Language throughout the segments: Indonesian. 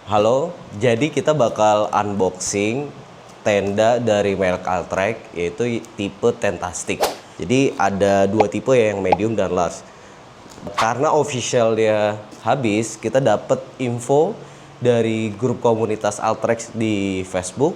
Halo, jadi kita bakal unboxing tenda dari merek Altrek, yaitu tipe Tentastic. Jadi ada dua tipe ya, yang medium dan large. Karena officialnya habis, kita dapat info dari grup komunitas Altrek di Facebook.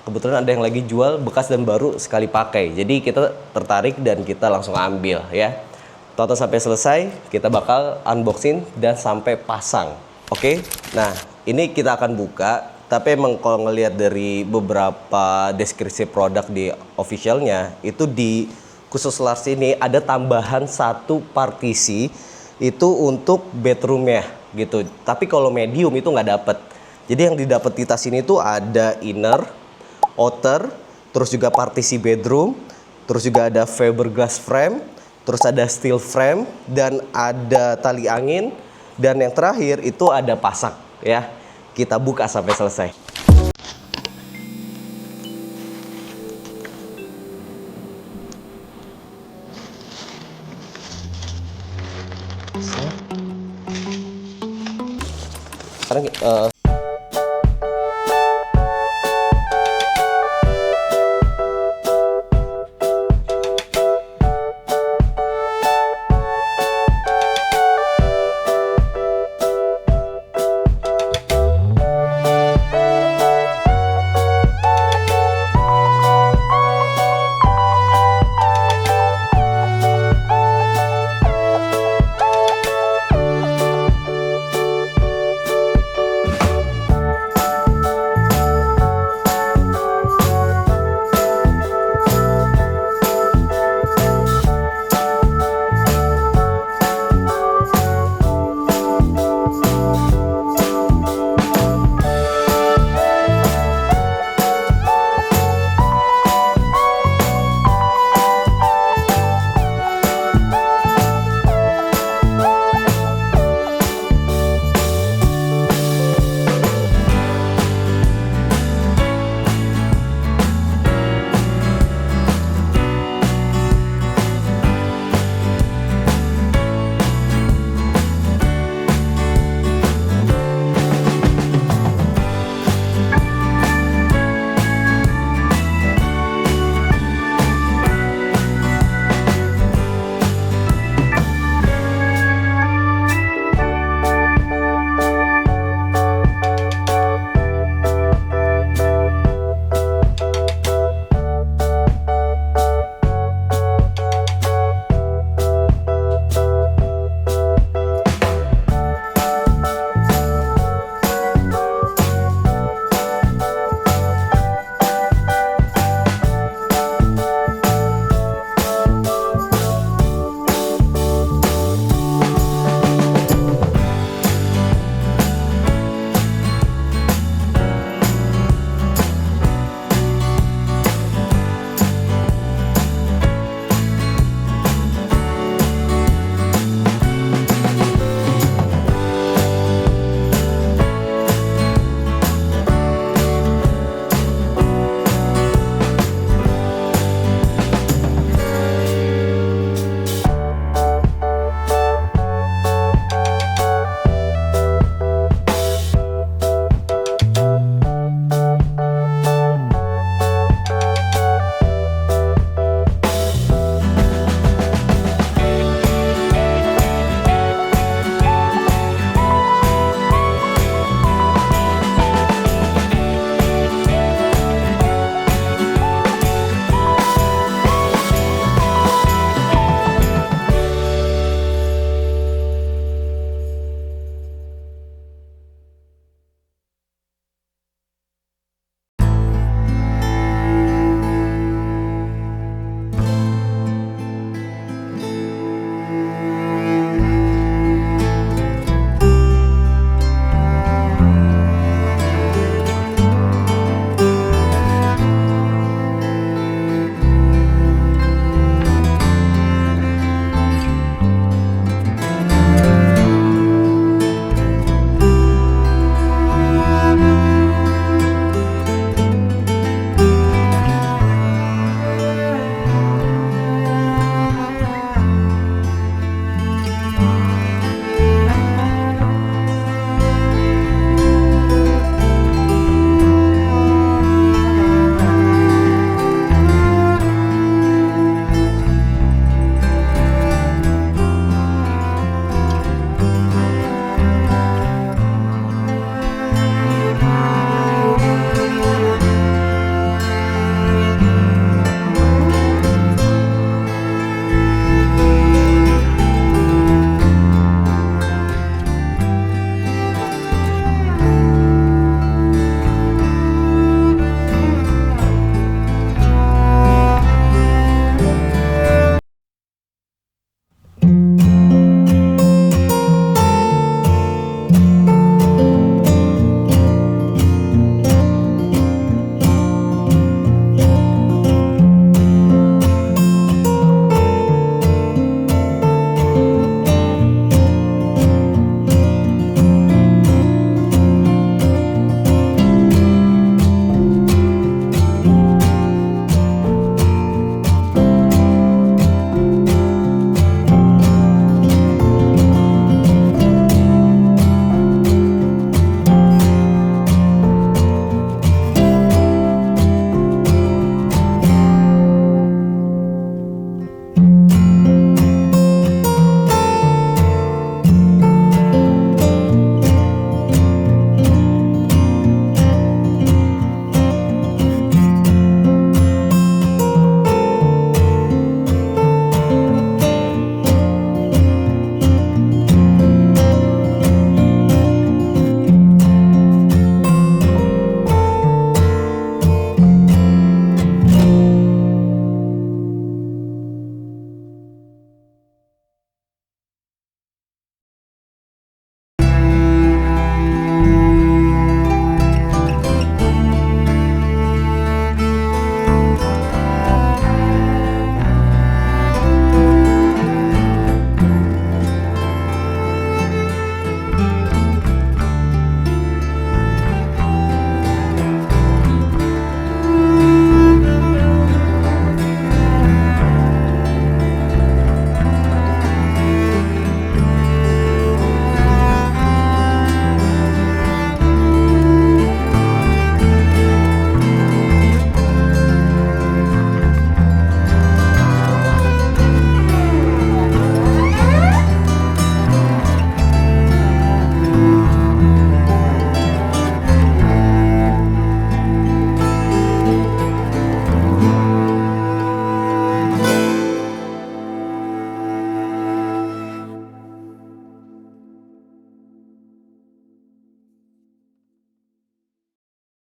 Kebetulan ada yang lagi jual bekas dan baru sekali pakai. Jadi kita tertarik dan kita langsung ambil ya. Tonton sampai selesai, kita bakal unboxing dan sampai pasang. Oke, nah ini kita akan buka. Tapi emang kalau ngelihat dari beberapa deskripsi produk di officialnya, itu di khusus large ini ada tambahan satu partisi itu untuk bedroomnya gitu. Tapi kalau medium itu nggak dapet. Jadi yang didapat di tas ini tuh ada inner, outer, terus juga partisi bedroom, terus juga ada fiberglass frame, terus ada steel frame, dan ada tali angin, dan yang terakhir itu ada pasak ya. Kita buka sampai selesai. Sekarang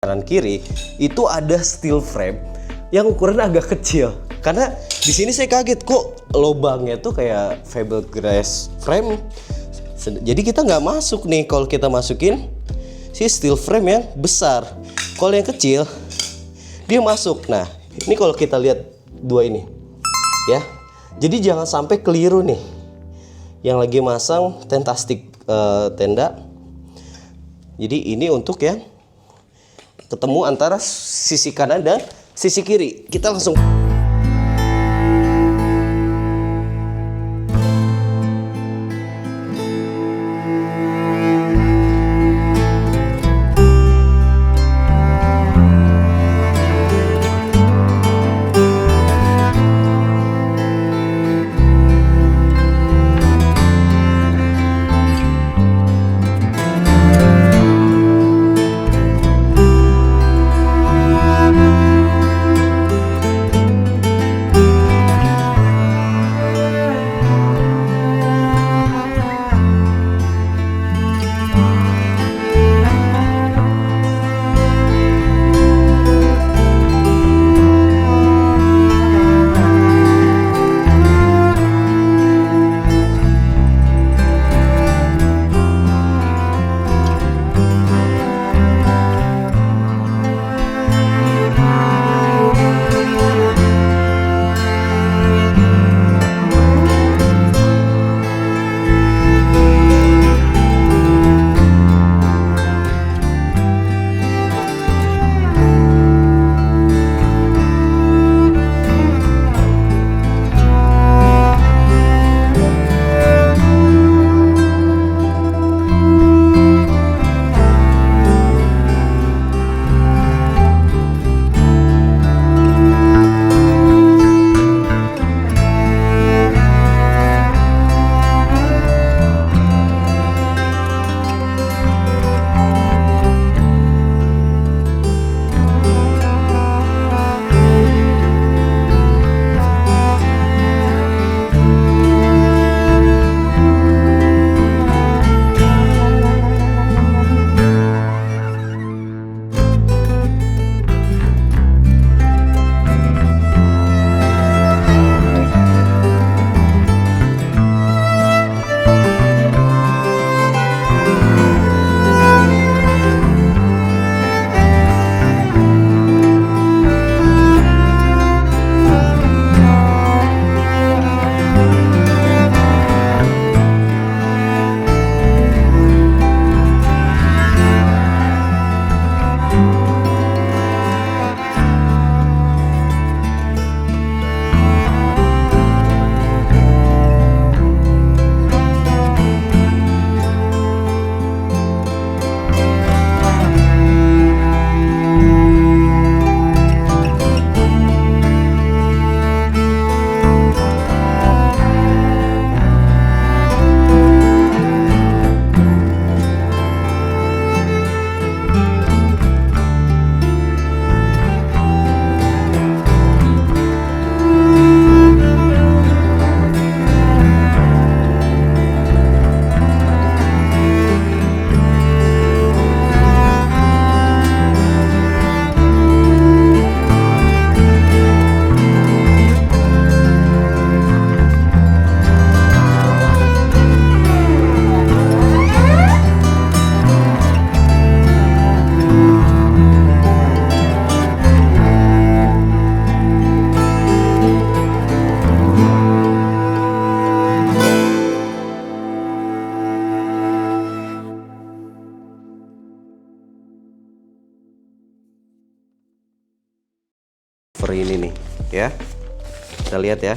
kanan kiri itu ada steel frame yang ukurannya agak kecil. Karena di sini saya kaget kok lubangnya tuh kayak fiberglass frame. Jadi kita nggak masuk nih kalau kita masukin si steel frame yang besar. Kalau yang kecil dia masuk. Nah, ini kalau kita lihat dua ini ya. Jadi jangan sampai keliru nih yang lagi masang Tentastic tenda. Jadi ini untuk yang ketemu antara sisi kanan dan sisi kiri. Kita langsung ini nih ya, kita lihat ya.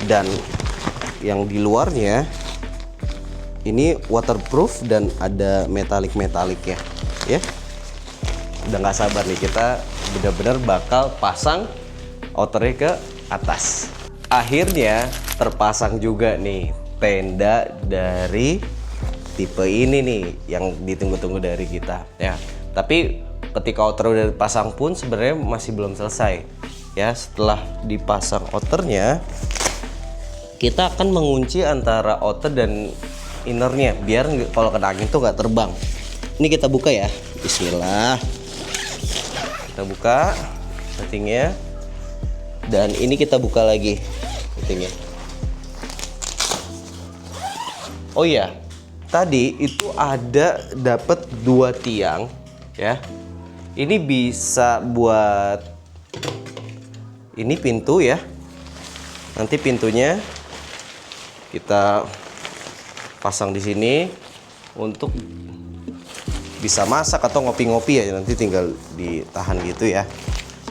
Dan yang di luarnya ini waterproof dan ada metalik ya. Udah nggak sabar nih, kita benar-benar bakal pasang outernya ke atas. Akhirnya terpasang juga nih tenda dari tipe ini nih yang ditunggu-tunggu dari kita ya. Tapi ketika outer udah dipasang pun sebenarnya masih belum selesai ya. Setelah dipasang outernya, kita akan mengunci antara outer dan innernya biar kalau kena angin tuh nggak terbang. Ini kita buka ya, bismillah. Kita buka settingnya, dan ini kita buka lagi settingnya. Oh iya, tadi itu ada dapat 2 tiang ya. Ini bisa buat ini pintu ya. Nanti pintunya kita pasang di sini untuk bisa masak atau ngopi-ngopi ya, nanti tinggal ditahan gitu ya.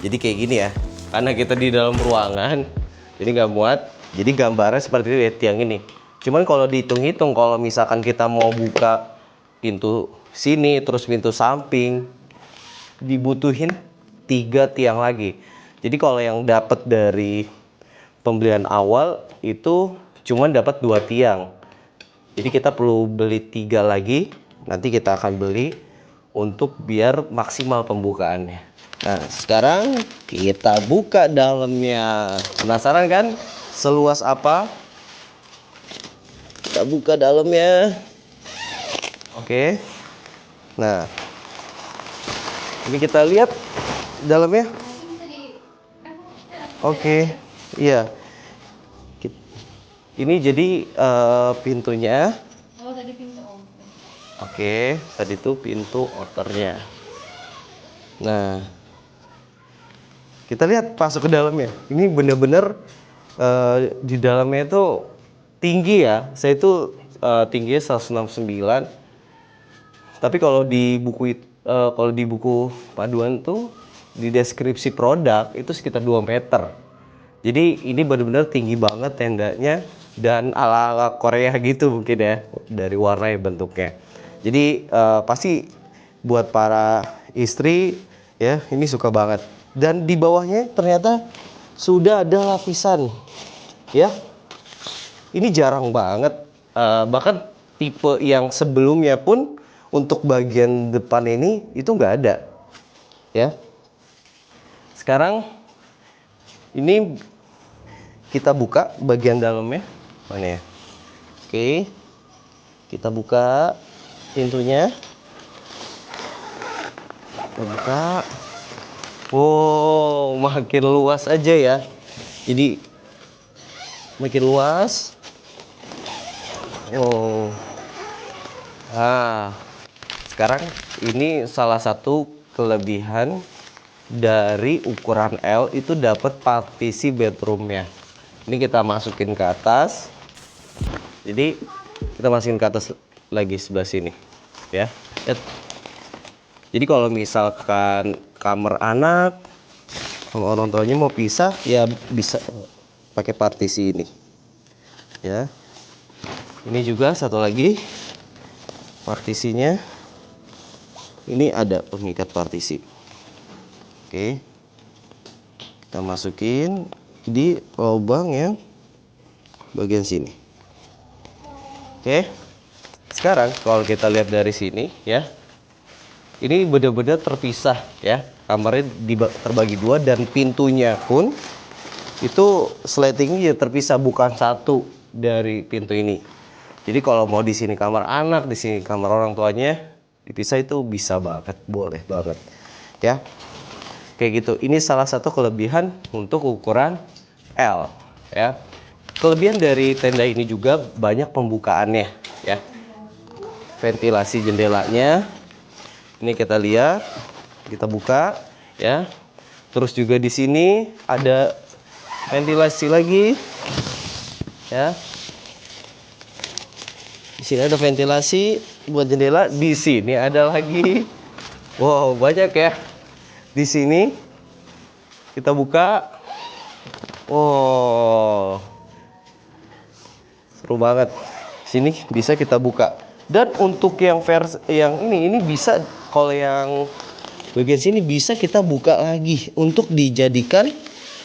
Jadi kayak gini ya, karena kita di dalam ruangan jadi nggak muat, jadi gambarnya seperti itu ya, tiang ini. Cuman kalau dihitung-hitung, kalau misalkan kita mau buka pintu sini terus pintu samping, dibutuhin 3 tiang lagi. Jadi kalau yang dapat dari pembelian awal itu cuman dapat 2 tiang. Jadi kita perlu beli 3 lagi. Nanti kita akan beli untuk biar maksimal pembukaannya. Nah, sekarang kita buka dalamnya. Penasaran kan seluas apa? Kita buka dalamnya. Oke. Nah, ini kita lihat dalamnya. Oke. Iya. Ini jadi pintunya. Oh, tadi pintu. Oke, tadi itu pintu outernya. Nah, kita lihat masuk ke dalamnya. Ini bener-bener di dalamnya itu tinggi ya. Saya itu tingginya 169. Tapi kalau di buku paduan tuh di deskripsi produk itu sekitar 2 meter. Jadi ini benar-benar tinggi banget tendanya, dan ala-ala Korea gitu mungkin ya, dari warnanya, bentuknya. Jadi pasti buat para istri ya, ini suka banget. Dan di bawahnya ternyata sudah ada lapisan ya. Ini jarang banget. Bahkan tipe yang sebelumnya pun untuk bagian depan ini itu nggak ada ya. Sekarang ini kita buka bagian dalamnya. Mana ya? Oke. Kita buka pintunya. Kita buka. Wow, makin luas aja ya. Jadi makin luas. Oh. Nah, sekarang ini salah satu kelebihan dari ukuran L itu dapat partisi bedroomnya. Ini kita masukin ke atas. Jadi kita masukin ke atas lagi sebelah sini ya. Jadi kalau misalkan kamar anak, kalau orang tuanya mau pisah ya bisa pakai partisi ini ya. Ini juga satu lagi partisinya, ini ada pengikat partisi. Oke, kita masukin di lubang yang bagian sini. Oke, sekarang kalau kita lihat dari sini ya, ini benar-benar terpisah ya, kamarnya terbagi 2, dan pintunya pun itu slatingnya terpisah, bukan satu dari pintu ini. Jadi kalau mau di sini kamar anak, di sini kamar orang tuanya, dipisah itu bisa banget, boleh banget ya. Kayak gitu. Ini salah satu kelebihan untuk ukuran L ya. Kelebihan dari tenda ini juga banyak pembukaannya ya. Ventilasi jendelanya. Ini kita lihat, kita buka ya. Terus juga di sini ada ventilasi lagi ya. Di sini ada ventilasi buat jendela, di sini ada lagi. Wow, banyak ya. Di sini kita buka. Wow, seru banget. Sini bisa kita buka. Dan untuk yang versi yang ini bisa, kalau yang bagian sini bisa kita buka lagi untuk dijadikan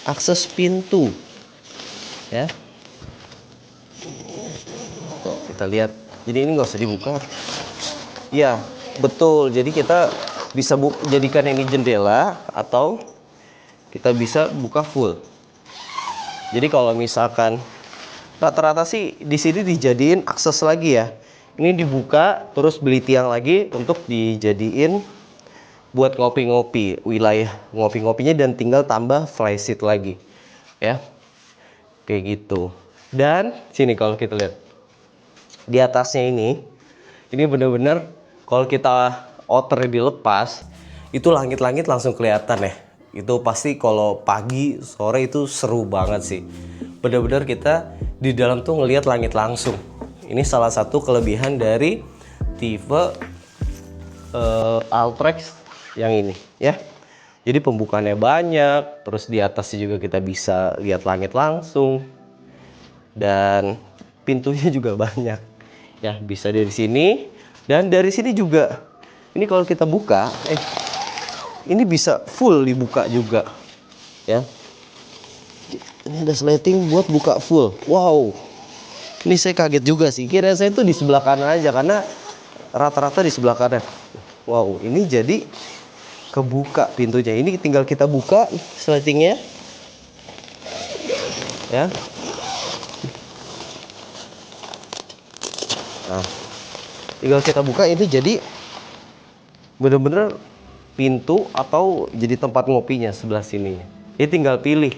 akses pintu. Ya. Tuh, kita lihat. Jadi ini nggak usah dibuka. Iya, betul. Jadi kita bisa jadikan ini jendela, atau kita bisa buka full. Jadi kalau misalkan rata-rata sih di sini dijadiin akses lagi ya. Ini dibuka terus beli tiang lagi untuk dijadiin buat ngopi-ngopi, wilayah ngopi-ngopinya, dan tinggal tambah flysheet lagi ya, kayak gitu. Dan sini kalau kita lihat di atasnya ini bener-bener kalau kita outernya dilepas itu langit-langit langsung kelihatan ya. Itu pasti kalau pagi sore itu seru banget sih, bener-bener kita di dalam tuh ngelihat langit langsung. Ini salah satu kelebihan dari tipe Alltrack yang ini ya. Jadi pembukaannya banyak, terus di atasnya juga kita bisa lihat langit langsung, dan pintunya juga banyak ya, bisa dari sini dan dari sini juga. Ini kalau kita buka ini bisa full dibuka juga ya. Ini ada sleting buat buka full. Wow, ini saya kaget juga sih, kira saya tuh di sebelah kanan aja karena rata-rata di sebelah kanan. Wow, ini jadi kebuka pintunya. Ini tinggal kita buka sletingnya ya. Nah, tinggal kita buka, ini jadi bener-bener pintu atau jadi tempat ngopinya sebelah sini. Ini tinggal pilih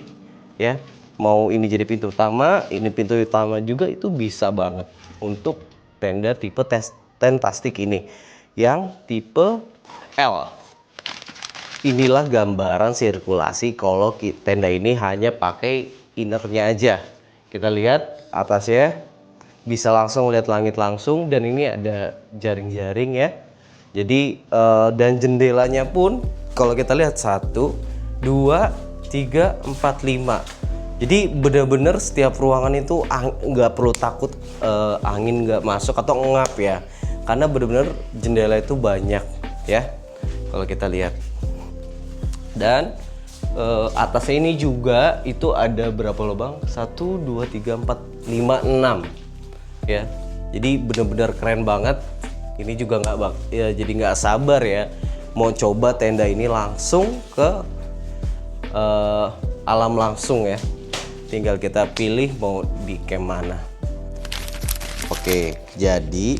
ya, mau ini jadi pintu utama, ini pintu utama juga, itu bisa banget untuk tenda tipe Tentastic ini yang tipe L. Inilah gambaran sirkulasi kalau tenda ini hanya pakai innernya aja. Kita lihat atasnya bisa langsung lihat langit langsung, dan ini ada jaring-jaring ya. Jadi dan jendelanya pun kalau kita lihat 1, 2, 3, 4, 5. Jadi benar-benar setiap ruangan itu nggak perlu takut angin nggak masuk atau ngap ya, karena benar-benar jendela itu banyak ya kalau kita lihat. Dan atasnya ini juga itu ada berapa lubang? 1, 2, 3, 4, 5, 6 ya. Jadi benar-benar keren banget. Ini juga jadi nggak sabar ya mau coba tenda ini langsung ke alam langsung ya. Tinggal kita pilih mau di camp mana. Oke, jadi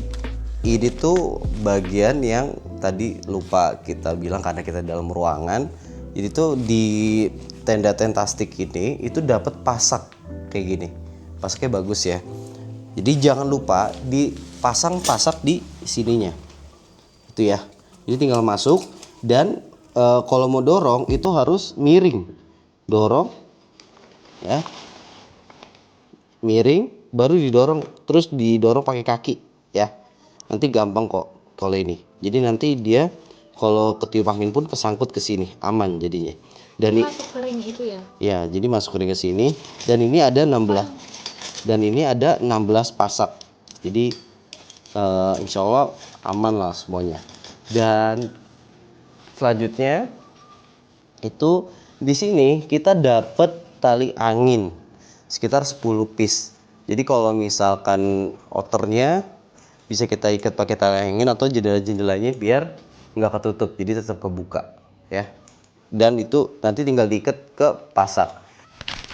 ini tuh bagian yang tadi lupa kita bilang karena kita dalam ruangan. Jadi tuh di tenda Tentastic ini itu dapat pasak kayak gini. Pasaknya bagus ya. Jadi jangan lupa dipasang pasak di sininya. Itu ya. Jadi tinggal masuk, dan kalau mau dorong itu harus miring. Dorong ya. Miring baru didorong, terus didorong pakai kaki ya. Nanti gampang kok kalau ini. Jadi nanti dia kalau ketiup angin pun kesangkut ke sini, aman jadinya. Dan masuk ke ring itu ya. Ya, jadi masuk ring ke sini, dan ini ada 16. Dan ini ada 16 pasak. Jadi insya Allah aman lah semuanya. Dan selanjutnya itu di sini kita dapat tali angin sekitar 10 piece. Jadi kalau misalkan outernya bisa kita ikat pakai tali angin atau jendela-jendelanya biar nggak ketutup, jadi tetap kebuka ya. Dan itu nanti tinggal diikat ke pasak.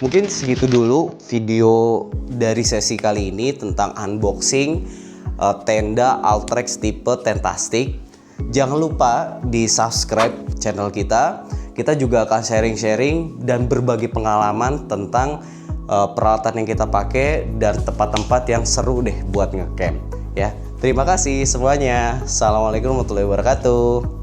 Mungkin segitu dulu video dari sesi kali ini tentang unboxing tenda Alltrack tipe Tentastic. Jangan lupa di subscribe channel kita. Kita juga akan sharing-sharing dan berbagi pengalaman tentang peralatan yang kita pakai dan tempat-tempat yang seru deh buat ngecamp ya. Terima kasih semuanya. Assalamualaikum warahmatullahi wabarakatuh.